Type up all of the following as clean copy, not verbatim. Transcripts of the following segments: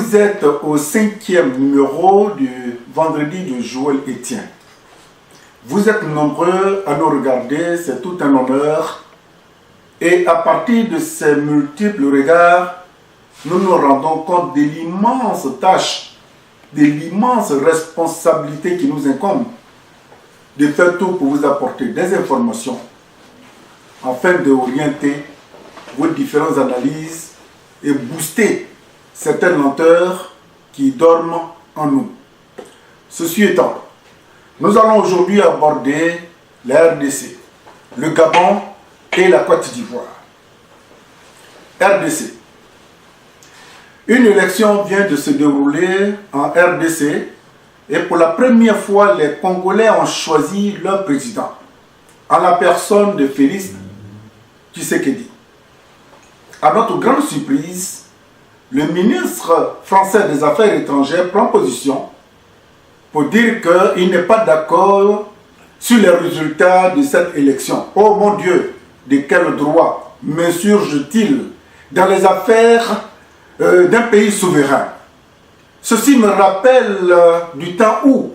Vous êtes au 5e numéro du vendredi de Joël Etienne. Vous êtes nombreux à nous regarder, c'est tout un honneur. Et à partir de ces multiples regards, nous nous rendons compte de l'immense tâche, de l'immense responsabilité qui nous incombe de faire tout pour vous apporter des informations afin d'orienter vos différentes analyses et booster certaines lenteurs qui dorment en nous. Ceci étant, nous allons aujourd'hui aborder la RDC, le Gabon et la Côte d'Ivoire. RDC. Une élection vient de se dérouler en RDC et pour la première fois, les Congolais ont choisi leur président en la personne de Félix Tshisekedi. À notre grande surprise, le ministre français des Affaires étrangères prend position pour dire qu'il n'est pas d'accord sur les résultats de cette élection. Oh mon Dieu, de quel droit m'insurge-t-il dans les affaires d'un pays souverain? Ceci me rappelle du temps où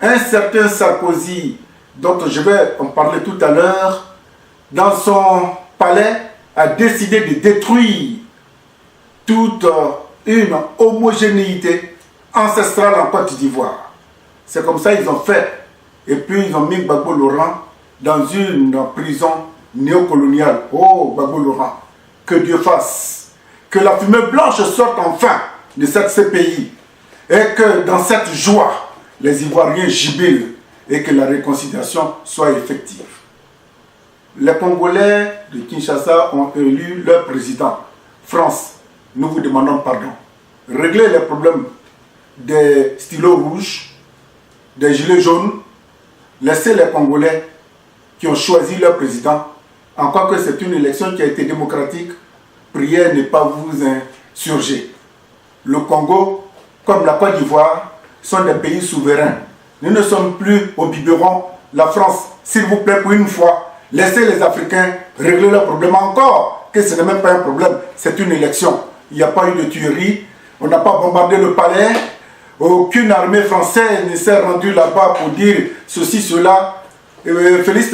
un certain Sarkozy, dont je vais en parler tout à l'heure, dans son palais, a décidé de détruire toute une homogénéité ancestrale en Côte d'Ivoire. C'est comme ça qu'ils ont fait. Et puis ils ont mis Gbagbo Laurent dans une prison néocoloniale. Oh, Gbagbo Laurent, que Dieu fasse que la fumée blanche sorte enfin de cette CPI et que dans cette joie, les Ivoiriens jubilent et que la réconciliation soit effective. Les Congolais de Kinshasa ont élu leur président. France, nous vous demandons pardon. Réglez les problèmes des stylos rouges, des gilets jaunes. Laissez les Congolais qui ont choisi leur président. Encore que c'est une élection qui a été démocratique, priez ne pas vous insurger. Le Congo, comme la Côte d'Ivoire, sont des pays souverains. Nous ne sommes plus au biberon. La France, s'il vous plaît, pour une fois, laissez les Africains régler leurs problèmes encore, que ce n'est même pas un problème, c'est une élection. Il n'y a pas eu de tuerie, on n'a pas bombardé le palais, aucune armée française ne s'est rendue là-bas pour dire ceci, cela. Félix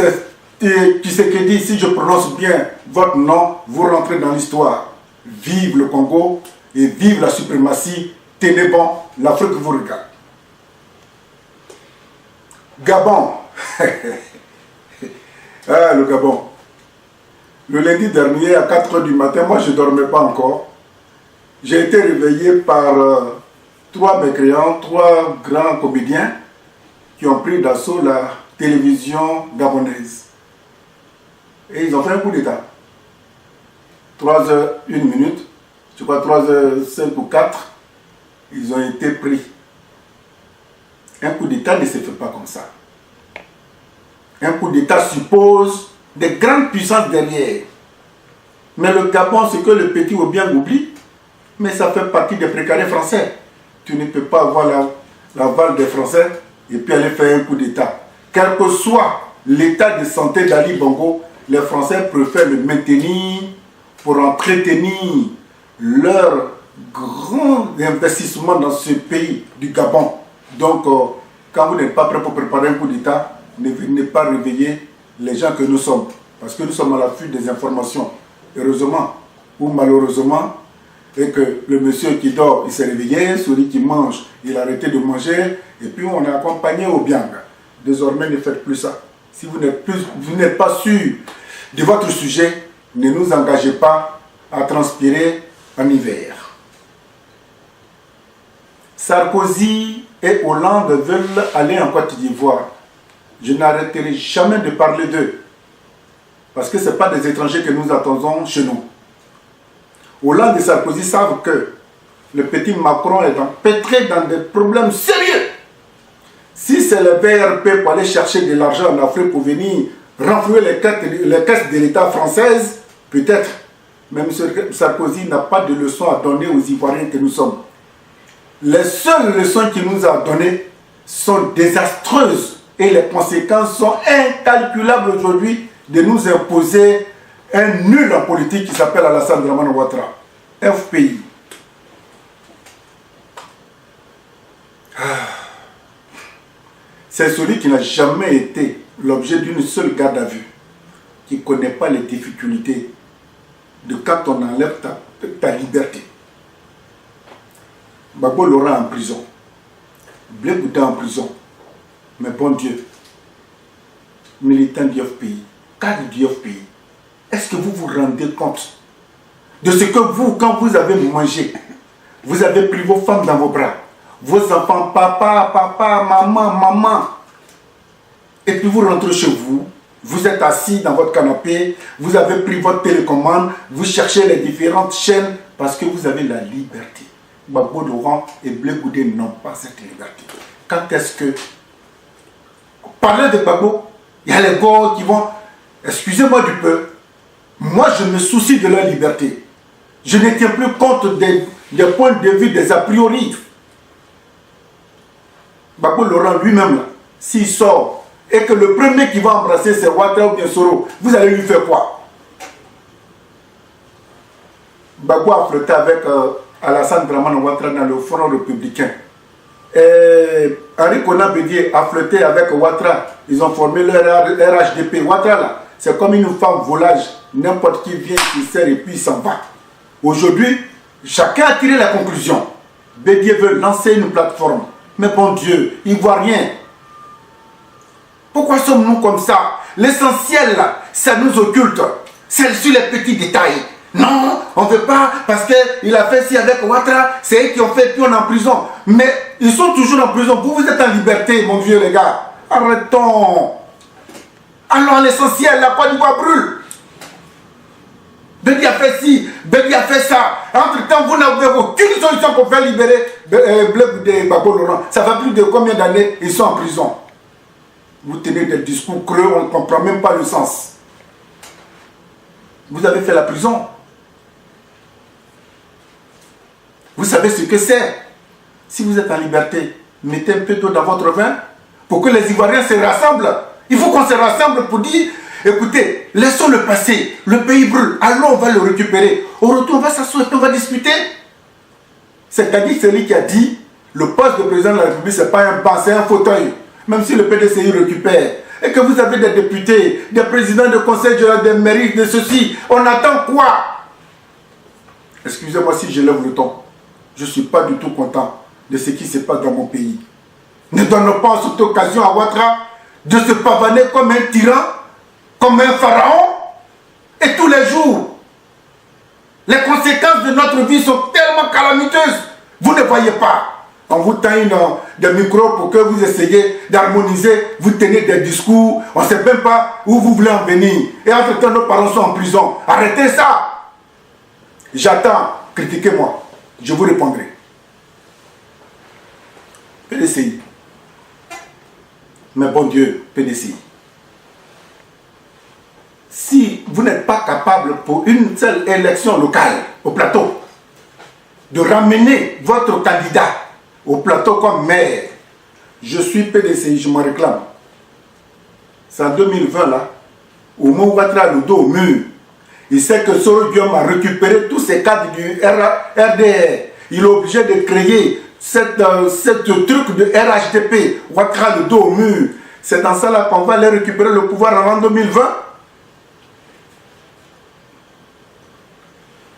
Tshisekedi, si je prononce bien votre nom, vous rentrez dans l'histoire. Vive le Congo et vive la suprématie. Tenez bon, l'Afrique vous regarde. Gabon. Ah, le Gabon. Le lundi dernier, à 4 h du matin, moi je ne dormais pas encore. J'ai été réveillé par trois mécréants, trois grands comédiens qui ont pris d'assaut la télévision gabonaise. Et ils ont fait un coup d'état. 3 h 1 minute, je crois 3 h 5 ou 4, ils ont été pris. Un coup d'état ne se fait pas comme ça. Un coup d'état suppose des grandes puissances derrière. Mais le Gabon, c'est que le petit ou bien oublie, mais ça fait partie des précarés français. Tu ne peux pas avoir l'aval des Français et puis aller faire un coup d'état. Quel que soit l'état de santé d'Ali Bongo, les Français préfèrent le maintenir pour entretenir leur grand investissement dans ce pays du Gabon. Donc, quand vous n'êtes pas prêt pour préparer un coup d'état, ne venez pas réveiller les gens que nous sommes. Parce que nous sommes à l'affût des informations. Heureusement ou malheureusement, et que le monsieur qui dort, il s'est réveillé, celui qui mange, il a arrêté de manger, et puis on est accompagné au bien. Désormais, ne faites plus ça. Si vous n'êtes pas sûr de votre sujet, ne nous engagez pas à transpirer en hiver. Sarkozy et Hollande veulent aller en Côte d'Ivoire. Je n'arrêterai jamais de parler d'eux. Parce que ce n'est pas des étrangers que nous attendons chez nous. Hollande et Sarkozy savent que le petit Macron est empêtré dans des problèmes sérieux. Si c'est le VRP pour aller chercher de l'argent en Afrique pour venir renflouer les caisses de l'État française, peut-être. Même Sarkozy n'a pas de leçons à donner aux Ivoiriens que nous sommes. Les seules leçons qu'il nous a données sont désastreuses. Et les conséquences sont incalculables aujourd'hui de nous imposer un nul en politique qui s'appelle Alassane Dramane Ouattara. FPI. C'est celui qui n'a jamais été l'objet d'une seule garde à vue, qui ne connaît pas les difficultés de quand on enlève ta liberté. Gbagbo Laurent en prison, Blé Bouddha en prison, mais bon Dieu, militant du FPI, cadre du FPI, est-ce que vous vous rendez compte de ce que vous, quand vous avez mangé, vous avez pris vos femmes dans vos bras, vos enfants, papa, maman, et puis vous rentrez chez vous, vous êtes assis dans votre canapé, vous avez pris votre télécommande, vous cherchez les différentes chaînes parce que vous avez la liberté. Gbagbo Laurent et Blé Bouddha n'ont pas cette liberté. Quand est-ce que... Parler de Gbagbo, il y a les gars qui vont... Excusez-moi du peu, moi je me soucie de leur liberté. Je ne tiens plus compte des points de vue, des a priori. Gbagbo Laurent lui-même, s'il sort, et que le premier qui va embrasser c'est Ouattara ou bien Soro, vous allez lui faire quoi? Gbagbo a flirté avec Alassane Dramane Ouattara dans le Front républicain. Et Henri Konan Bédié a flirté avec Ouattara. Ils ont formé leur RHDP. Ouattara là, c'est comme une femme volage. N'importe qui vient, qui sert et puis il s'en va. Aujourd'hui, chacun a tiré la conclusion. Bédié veut lancer une plateforme. Mais bon Dieu, il ne voit rien. Pourquoi sommes-nous comme ça? L'essentiel, ça nous occulte. C'est sur les petits détails. Non, on ne veut pas parce qu'il a fait ci avec Ouattara, c'est eux qui ont fait, puis on est en prison. Mais ils sont toujours en prison. Vous êtes en liberté, mon vieux les gars. Arrêtons. Alors l'essentiel, la Côte d'Ivoire brûle. Bédi a fait ci, Bédi a fait ça. Entre-temps, vous n'avez aucune solution pour faire libérer Blé Bouddha et Gbagbo Laurent. Ça fait plus de combien d'années ils sont en prison? Vous tenez des discours creux, on ne comprend même pas le sens. Vous avez fait la prison. Vous savez ce que c'est. Si vous êtes en liberté, mettez un peu d'eau dans votre vin pour que les Ivoiriens se rassemblent. Il faut qu'on se rassemble pour dire, écoutez, laissons le passé, le pays brûle, allons, on va le récupérer. Au retour, on va s'asseoir, on va discuter. C'est-à-dire celui qui a dit, le poste de président de la République, ce n'est pas un banc, c'est un fauteuil. Même si le PDCI récupère, et que vous avez des députés, des présidents de conseil général, des mairies, de ceci, on attend quoi? Excusez-moi si je lève le ton. Je ne suis pas du tout content de ce qui se passe dans mon pays. Ne donnons pas cette occasion à Ouattara de se pavaner comme un tyran, comme un pharaon, et tous les jours. Les conséquences de notre vie sont tellement calamiteuses. Vous ne voyez pas. On vous tend des micros pour que vous essayiez d'harmoniser, vous tenez des discours, on ne sait même pas où vous voulez en venir. Et entre-temps, nos parents sont en prison. Arrêtez ça. J'attends, critiquez-moi, je vous répondrai. PDCI. Mais bon Dieu, PDCI. Si vous n'êtes pas capable pour une seule élection locale au plateau, de ramener votre candidat au plateau comme maire, je suis PDCI, je me réclame. C'est en 2020 là, au moment où Ouattara a le dos au mur, il sait que Soro Guillaume a récupéré tous ces cadres du RDR. Il est obligé de créer cette truc de RHDP. Ouattara le dos au mur. C'est dans ça là qu'on va aller récupérer le pouvoir avant 2020.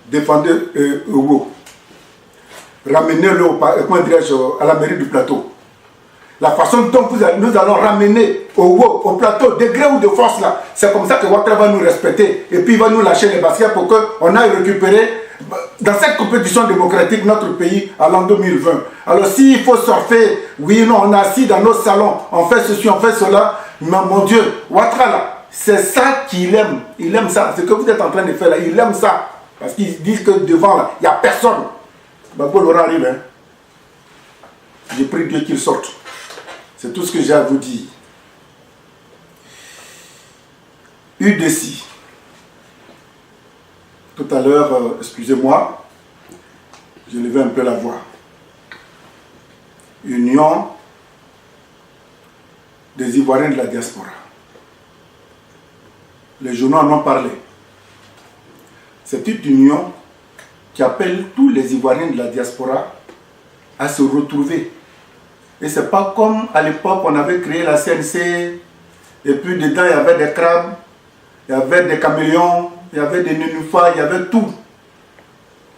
Défendez Owo. Ramenez-le à la mairie du plateau. La façon dont nous allons ramener au plateau, de gré ou de force là, c'est comme ça que Ouattara va nous respecter et puis il va nous lâcher les baskets pour qu'on aille récupérer dans cette compétition démocratique notre pays à l'an 2020. Alors s'il faut surfer, oui, non, on est assis dans nos salons, on fait ceci, on fait cela, mais mon Dieu, Ouattara là, c'est ça qu'il aime. Il aime ça, ce que vous êtes en train de faire là, il aime ça. Parce qu'ils disent que devant là, il n'y a personne. Gbagbo Laurent arrive, hein. J'ai pris Dieu qu'il sorte. C'est tout ce que j'ai à vous dire. UDC. Tout à l'heure, excusez-moi, j'ai levé un peu la voix. Union des Ivoiriens de la diaspora. Les journaux en ont parlé. C'est une union qui appelle tous les Ivoiriens de la diaspora à se retrouver Et c'est pas comme à l'époque, on avait créé la CNC, et puis dedans, il y avait des crabes, il y avait des caméléons, il y avait des nénuphars, il y avait tout.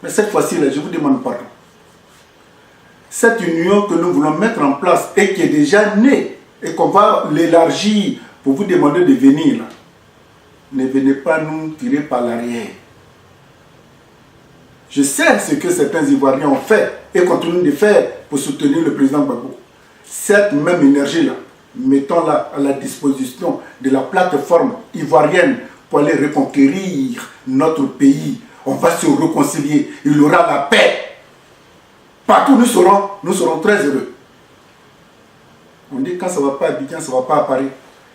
Mais cette fois-ci, je vous demande pardon. Cette union que nous voulons mettre en place et qui est déjà née, et qu'on va l'élargir pour vous demander de venir, là, ne venez pas nous tirer par l'arrière. Je sais ce que certains Ivoiriens ont fait et continuent de faire pour soutenir le président Gbagbo. Cette même énergie-là, mettons-la à la disposition de la plateforme ivoirienne pour aller reconquérir notre pays. On va se réconcilier, il y aura la paix. Partout nous serons très heureux. On dit quand ça ne va pas à Abidjan, ça ne va pas à Paris.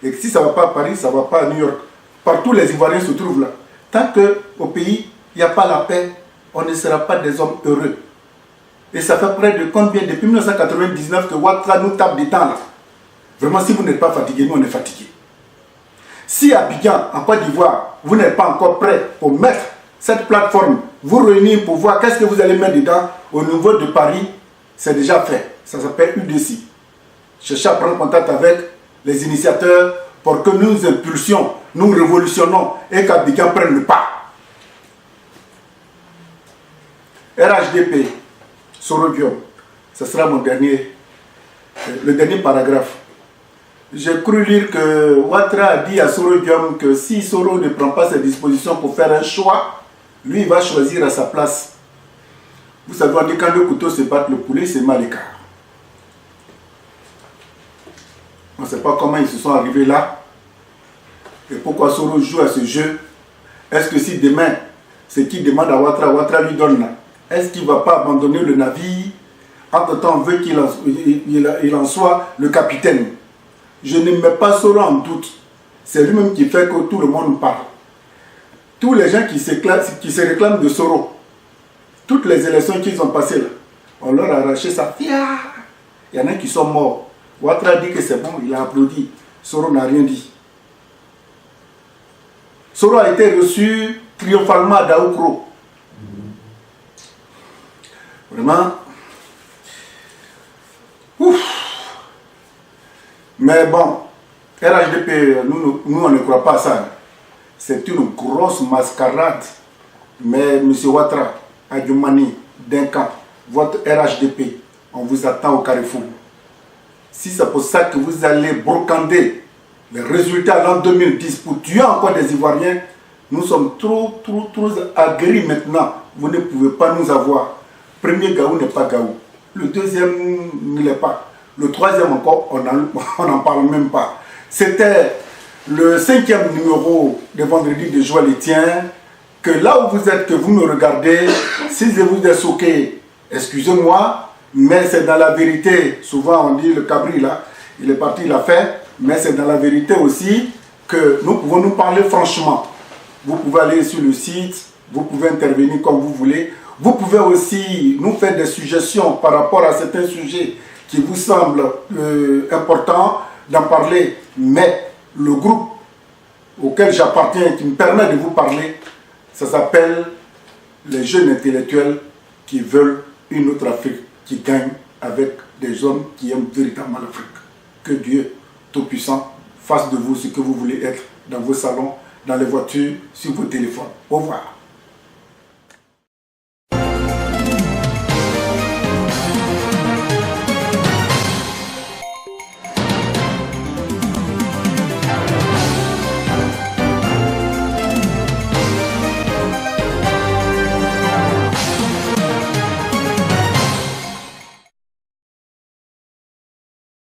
Et si ça ne va pas à Paris, ça ne va pas à New York. Partout les Ivoiriens se trouvent là. Tant qu'au pays, il n'y a pas la paix, on ne sera pas des hommes heureux. Et ça fait près de combien? Depuis 1999 que Ouattara nous tape des temps là. Vraiment, si vous n'êtes pas fatigué, nous on est fatigués. Si à Abidjan, en Côte d'Ivoire, vous n'êtes pas encore prêt pour mettre cette plateforme, vous réunir pour voir qu'est-ce que vous allez mettre dedans, au niveau de Paris, c'est déjà fait. Ça s'appelle UDC. Cherchez à prendre contact avec les initiateurs pour que nous impulsions, nous révolutionnons et qu'Abidjan prenne le pas. RHDP, Sorobium, ce sera mon le dernier paragraphe. J'ai cru lire que Ouattara a dit à Sorobium que si Soro ne prend pas ses dispositions pour faire un choix, lui il va choisir à sa place. Vous savez, on dit quand le couteau se bat le poulet, c'est mal écart. On ne sait pas comment ils se sont arrivés là et pourquoi Soro joue à ce jeu. Est-ce que si demain, ce qu'il demande à Ouattara, Ouattara lui donne là, est-ce qu'il ne va pas abandonner le navire? Entre-temps, on veut qu'il en soit le capitaine. Je ne mets pas Soro en doute. C'est lui-même qui fait que tout le monde parle. Tous les gens qui se réclament de Soro, toutes les élections qu'ils ont passées là, on leur a arraché ça. Il y en a qui sont morts. Ouattara dit que c'est bon, il a applaudi. Soro n'a rien dit. Soro a été reçu triomphalement à Daoukro. Vraiment. Ouf. Mais bon, RHDP, nous on ne croit pas à ça. C'est une grosse mascarade. Mais M. Ouattara, Adjoumani, Duncan, votre RHDP, on vous attend au carrefour. Si c'est pour ça que vous allez brocander les résultats l'an 2010 pour tuer encore des Ivoiriens, nous sommes trop aguerris maintenant. Vous ne pouvez pas nous avoir. Premier Gaou n'est pas Gaou. Le deuxième ne l'est pas. Le troisième encore, on n'en parle même pas. C'était le 5e numéro de Vendredi de Joël Etienne. Que là où vous êtes, que vous me regardez, si je vous ai choqué, excusez-moi, mais c'est dans la vérité. Souvent on dit le cabri là, il est parti, il a fait, mais c'est dans la vérité aussi que nous pouvons nous parler franchement. Vous pouvez aller sur le site, vous pouvez intervenir comme vous voulez. Vous pouvez aussi nous faire des suggestions par rapport à certains sujets qui vous semblent importants d'en parler. Mais le groupe auquel j'appartiens, qui me permet de vous parler, ça s'appelle les jeunes intellectuels qui veulent une autre Afrique qui gagne avec des hommes qui aiment véritablement l'Afrique. Que Dieu Tout-Puissant fasse de vous ce que vous voulez être dans vos salons, dans les voitures, sur vos téléphones. Au revoir.